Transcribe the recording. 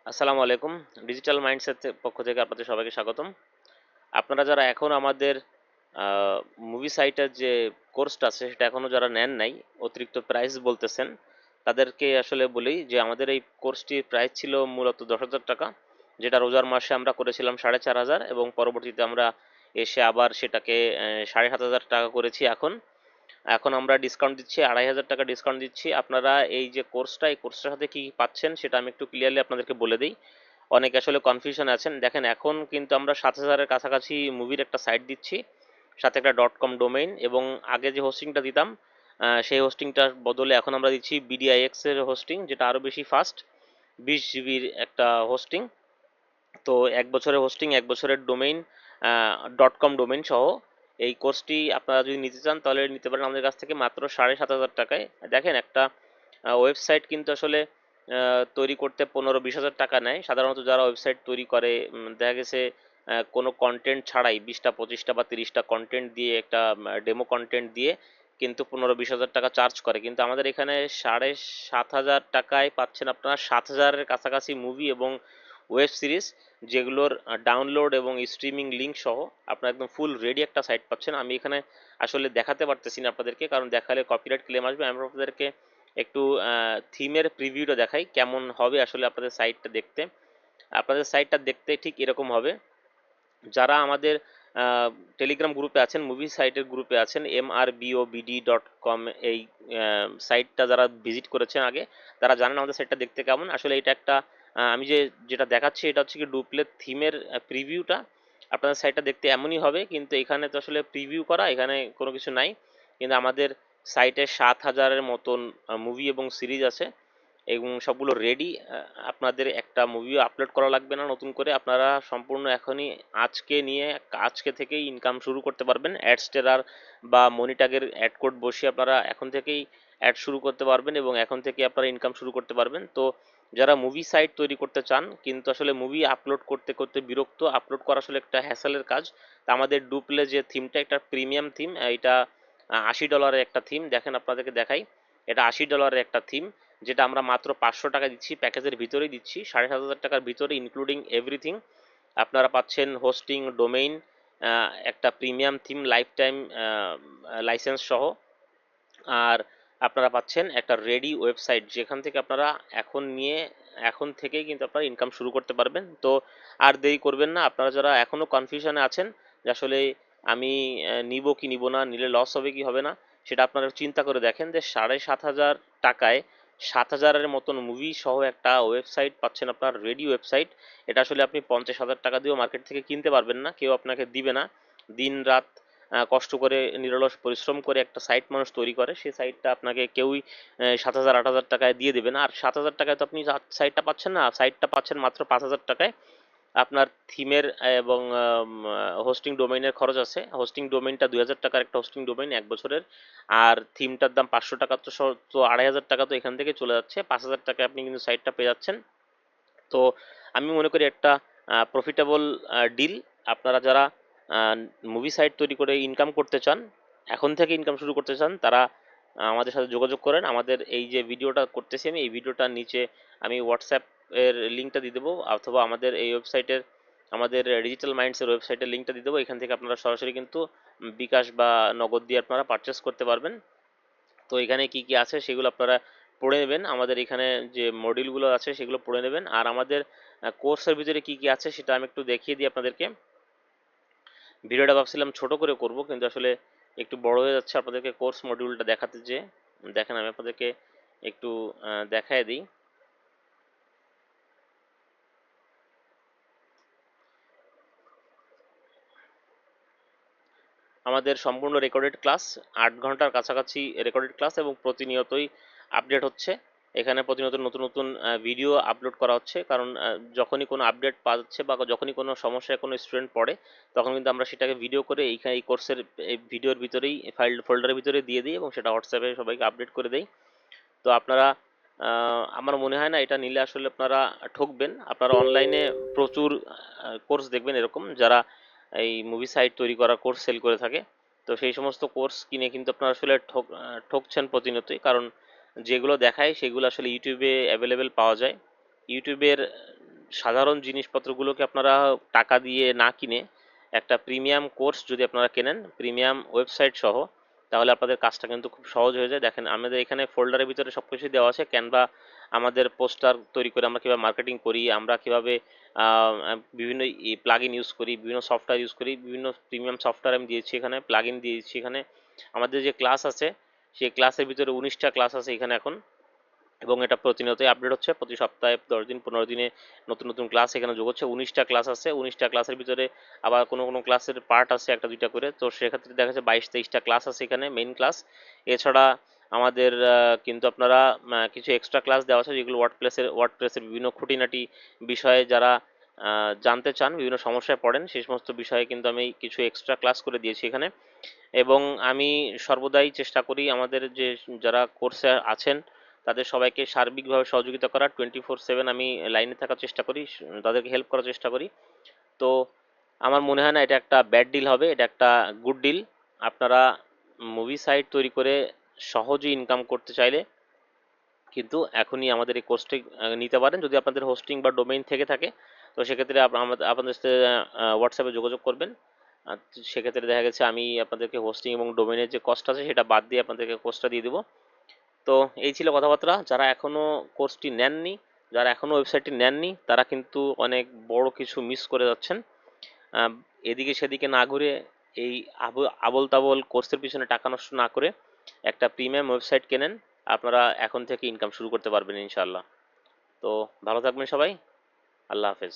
আসসালামু আলাইকুম। Digital mindset পক্ষ থেকে আপনাদের সবাইকে স্বাগতম। আপনারা যারা এখন আমাদের মুভি সাইটের যে কোর্সটা আছে সেটা এখনো যারা নেন নাই, অতিরিক্ত প্রাইস বলতেছেন, তাদেরকে আসলে বলি যে আমাদের এই কোর্সটির প্রাইস ছিল মূলত 10,000 টাকা, যেটা রোজার মাসে আমরা করেছিলাম 4,500 এবং পরবর্তীতে আমরা এসে আবার সেটাকে 7,500 টাকা করেছি। এখন এখন আমরা ডিসকাউন্ট দিচ্ছি, 2,500 টাকা ডিসকাউন্ট দিচ্ছি। আপনারা এই যে কোর্সটা, এই কোর্সটার সাথে কি পাচ্ছেন সেটা আমি একটু ক্লিয়ারলি আপনাদেরকে বলে দিই। অনেকে আসলে কনফিউশন আছেন। দেখেন, এখন কিন্তু আমরা 7,000-এর কাছাকাছি মুভির একটা সাইট দিচ্ছি, সাথে একটা .com ডোমেইন, এবং আগে যে হোস্টিংটা দিতাম সেই হোস্টিংটার বদলে এখন আমরা দিচ্ছি BDIX এর হোস্টিং, যেটা আরও বেশি ফাস্ট, 20 জিবির একটা হোস্টিং। তো 1 বছরের হোস্টিং, 1 বছরের ডোমেইন, .com ডোমেইন সহ এই কোর্সটি আপনারা যদি নিতে চান তাহলে নিতে পারেন আমাদের কাছ থেকে মাত্র 7,500 টাকায়। দেখেন, একটা ওয়েবসাইট কিন্তু আসলে তৈরি করতে 15-20 হাজার টাকা নেয় সাধারণত। যারা ওয়েবসাইট তৈরি করে দেখা গেছে কোনো কন্টেন্ট ছাড়াই 20টা 25টা বা 30টা কন্টেন্ট দিয়ে, একটা ডেমো কন্টেন্ট দিয়ে কিন্তু 15-20 হাজার টাকা চার্জ করে। কিন্তু আমাদের এখানে 7,500 টাকায় পাচ্ছেন আপনারা 7,000-এর কাছাকাছি মুভি এবং ওয়েব সিরিজ, যেগুলোর ডাউনলোড এবং স্ট্রিমিং লিঙ্ক সহ আপনারা একদম ফুল রেডি একটা সাইট পাচ্ছেন। আমি এখানে আসলে দেখাতে পারতেছি না আপনাদেরকে, কারণ দেখালে কপিরাইট ক্লেম আসবে। আমি আপনাদেরকে একটু থিমের প্রিভিউটা দেখাই, কেমন হবে আসলে আপনাদের সাইটটা দেখতে। আপনাদের সাইটটা দেখতে ঠিক এরকম হবে। যারা আমাদের টেলিগ্রাম গ্রুপে আছেন, মুভি সাইটের গ্রুপে আছেন, mrbobd.com, এই সাইটটা যারা ভিজিট করেছেন আগে, তারা জানেন আমাদের সাইটটা দেখতে কেমন। আসলে এটা একটা আমি যেটা দেখাচ্ছি এটা হচ্ছে কি ডুপ্লে থিমের প্রিভিউটা। আপনাদের সাইটটা দেখতে এমনই হবে, কিন্তু এখানে তো আসলে প্রিভিউ করা, এখানে কোনো কিছু নাই। কিন্তু আমাদের সাইটে 7,000-এর মতন মুভি এবং সিরিজ আছে এবং সবগুলো রেডি। আপনাদের একটা মুভিও আপলোড করা লাগবে না নতুন করে। আপনারা সম্পূর্ণ এখনই আজকে থেকেই ইনকাম শুরু করতে পারবেন। অ্যাডস্টেরার বা মনিটাগের অ্যাড কোড বসিয়ে আপনারা এখন থেকেই অ্যাড শুরু করতে পারবেন এবং এখন থেকে আপনারা ইনকাম শুরু করতে পারবেন। তো যারা মুভি সাইট তৈরি করতে চান কিন্তু আসলে মুভি আপলোড করতে করতে বিরক্ত, আপলোড করা আসলে একটা হ্যাসেলের কাজ, তা আমাদের ডুপ্লে যে থিমটা, একটা প্রিমিয়াম থিম, এটা $80-এর একটা থিম। দেখেন, আপনাদেরকে দেখাই, এটা $80-এর একটা থিম, যেটা আমরা মাত্র 500 টাকা দিচ্ছি, প্যাকেজের ভিতরেই দিচ্ছি, 7,500 টাকার ভিতরে ইনক্লুডিং এভরিথিং। আপনারা পাচ্ছেন হোস্টিং, ডোমেইন, একটা premium theme life time licence সহ, আর আপনারা পাচ্ছেন একটা রেডি ওয়েবসাইট, যেখান থেকে আপনারা এখন থেকেই কিন্তু আপনারা ইনকাম শুরু করতে পারবেন। তো আর দেরি করবেন না। আপনারা যারা এখনও কনফিউশনে আছেন যে আসলে আমি নিব কি নিব না, নিলে লস হবে কি হবে না, সেটা আপনারা চিন্তা করে দেখেন যে 7,500 টাকায় 7,000-এর মতন মুভি সহ একটা ওয়েবসাইট পাচ্ছেন, আপনার রেডি ওয়েবসাইট। এটা আসলে আপনি 50,000 টাকা দিয়েও মার্কেট থেকে কিনতে পারবেন না, কেউ আপনাকে দিবে না। দিন রাত কষ্ট করে, নিরলস পরিশ্রম করে একটা সাইট মানুষ তৈরি করে, সেই সাইটটা আপনাকে কেউই 7,000 8,000 টাকায় দিয়ে দেবে না। আর 7,000 টাকায় তো আপনি সাইটটা পাচ্ছেন না, সাইটটা পাচ্ছেন মাত্র 5,000 টাকায়। আপনার থিমের এবং হোস্টিং ডোমেইনের খরচ আছে। হোস্টিং ডোমেইনটা 2,000 টাকার একটা হোস্টিং ডোমেইন 1 বছরের, আর থিমটার দাম 500 টাকা। তো 2,500 টাকা তো এখান থেকে চলে যাচ্ছে, 5,000 টাকায় আপনি কিন্তু সাইটটা পেয়ে যাচ্ছেন। তো আমি মনে করি একটা প্রফিটেবল ডিল। আপনারা যারা মুভি সাইট তৈরি করে ইনকাম করতে চান, এখন থেকে ইনকাম শুরু করতে চান, তারা আমাদের সাথে যোগাযোগ করেন। আমাদের এই যে ভিডিওটা করতেছি আমি, এই ভিডিওটার নিচে আমি হোয়াটসঅ্যাপ এর লিঙ্কটা দিয়ে দেবো, অথবা আমাদের এই ওয়েবসাইটের, আমাদের ডিজিটাল মাইন্ডসের ওয়েবসাইটের লিঙ্কটা দিয়ে দেবো। এখান থেকে আপনারা সরাসরি কিন্তু বিকাশ বা নগদ দিয়ে আপনারা পারচেস করতে পারবেন। তো এখানে কি কি আছে সেগুলো আপনারা পড়ে নেবেন, আমাদের এখানে যে মডিউলগুলো আছে সেগুলো পড়ে নেবেন। আর আমাদের কোর্সের ভিতরে কি কি আছে সেটা আমি একটু দেখিয়ে দিই আপনাদেরকে। ভিডিওটা ভাবছিলাম ছোট করে করব, কিন্তু আসলে একটু বড় হয়ে যাচ্ছে আপনাদেরকে কোর্স মডিউলটা দেখাতে। যে দেখেন, আমি আপনাদেরকে একটু দেখায় দিই। আমাদের সম্পূর্ণ রেকর্ডেড ক্লাস, 8 ঘন্টার কাছাকাছি রেকর্ডেড ক্লাস, এবং প্রতিনিয়তই আপডেট হচ্ছে। এখানে প্রতিনিয়ত নতুন নতুন ভিডিও আপলোড করা হচ্ছে, কারণ যখনই কোনো আপডেট পাচ্ছে বা যখনই কোনো সমস্যায় কোনো স্টুডেন্ট পড়ে, তখন কিন্তু আমরা সেটাকে ভিডিও করে এই কোর্সের এই ভিডিওর ভিতরেই ফোল্ডারের ভিতরে দিয়ে দিই এবং সেটা হোয়াটসঅ্যাপে সবাইকে আপডেট করে দেই। তো আপনারা, আমার মনে হয় না এটা নিলে আসলে আপনারা ঠকবেন। আপনারা অনলাইনে প্রচুর কোর্স দেখবেন এরকম, যারা এই মুভি সাইট তৈরি করার কোর্স সেল করে থাকে। তো সেই সমস্ত কোর্স কিনে কিন্তু আপনারা আসলে ঠকছেন প্রতিনিয়তই, কারণ যেগুলো দেখায় সেগুলো আসলে ইউটিউবে অ্যাভেলেবেল পাওয়া যায়। ইউটিউবের সাধারণ জিনিসপত্রগুলোকে আপনারা টাকা দিয়ে না কিনে একটা প্রিমিয়াম কোর্স যদি আপনারা কেনেন প্রিমিয়াম ওয়েবসাইট সহ, তাহলে আপনাদের কাজটা কিন্তু খুব সহজ হয়ে যায়। দেখেন আমাদের এখানে ফোল্ডারের ভিতরে সব কিছুই দেওয়া আছে। ক্যানভা আমাদের পোস্টার তৈরি করে আমরা কীভাবে মার্কেটিং করি, আমরা কীভাবে বিভিন্ন প্লাগ ইন ইউজ করি, বিভিন্ন সফটওয়্যার ইউজ করি, বিভিন্ন প্রিমিয়াম সফটওয়্যার আমি দিয়েছি এখানে, প্লাগ ইন দিয়েছি এখানে। আমাদের যে ক্লাস আছে সেই ক্লাসের ভিতরে 19টা ক্লাস আছে এখানে এখন, এবং এটা প্রতিনিয়তই আপডেট হচ্ছে। প্রতি সপ্তাহে 10 দিন 15 দিনে নতুন নতুন ক্লাস এখানে যোগ হচ্ছে। 19টা ক্লাস আছে, 19টা ক্লাসের ভিতরে আবার কোনো কোনো ক্লাসের পার্ট আছে একটা দুইটা করে, তো সেক্ষেত্রে দেখা যাচ্ছে 22-23টা ক্লাস আছে এখানে মেইন ক্লাস। এছাড়া আমাদের কিন্তু আপনারা কিছু এক্সট্রা ক্লাস দেওয়া আছে, যেগুলো ওয়ার্ডপ্রেসের বিভিন্ন খুঁটিনাটি বিষয়ে যারা জানতে চান, বিভিন্ন সমস্যায় পড়েন, সেই সমস্ত বিষয়ে কিন্তু আমি কিছু এক্সট্রা ক্লাস করে দিয়েছি এখানে। এবং আমি সর্বদাই চেষ্টা করি আমাদের যে যারা কোর্সে আছেন তাদের সবাইকে সার্বিকভাবে সহযোগিতা করার। 24/7 আমি লাইনে থাকার চেষ্টা করি, তাদেরকে হেল্প করার চেষ্টা করি। তো আমার মনে হয় না এটা একটা ব্যাড ডিল হবে, এটা একটা গুড ডিল। আপনারা মুভি সাইট তৈরি করে সহজে ইনকাম করতে চাইলে কিন্তু এখনই আমাদের এই কোর্সটি নিতে পারেন। যদি আপনাদের হোস্টিং বা ডোমেইন থেকে থাকে, তো সেক্ষেত্রে আপনাদের সাথে হোয়াটসঅ্যাপে যোগাযোগ করবেন। সেক্ষেত্রে দেখা গেছে আমি আপনাদেরকে হোস্টিং এবং ডোমেইনের যে কস্ট আছে সেটা বাদ দিয়ে আপনাদেরকে কোর্সটা দিয়ে দেবো। তো এই ছিল কথাবার্তা। যারা এখনও কোর্সটি নেননি, যারা এখনও ওয়েবসাইটটি নেননি, তারা কিন্তু অনেক বড় কিছু মিস করে যাচ্ছেন। এদিকে সেদিকে না ঘুরে এই আবল তাবল কোর্সের পিছনে টাকা নষ্ট না করে একটা প্রিমিয়াম ওয়েবসাইট কেনেন, আপনারা এখন থেকে ইনকাম শুরু করতে পারবেন ইনশাল্লাহ। তো ভালো থাকবেন সবাই, আল্লাহ হাফেজ।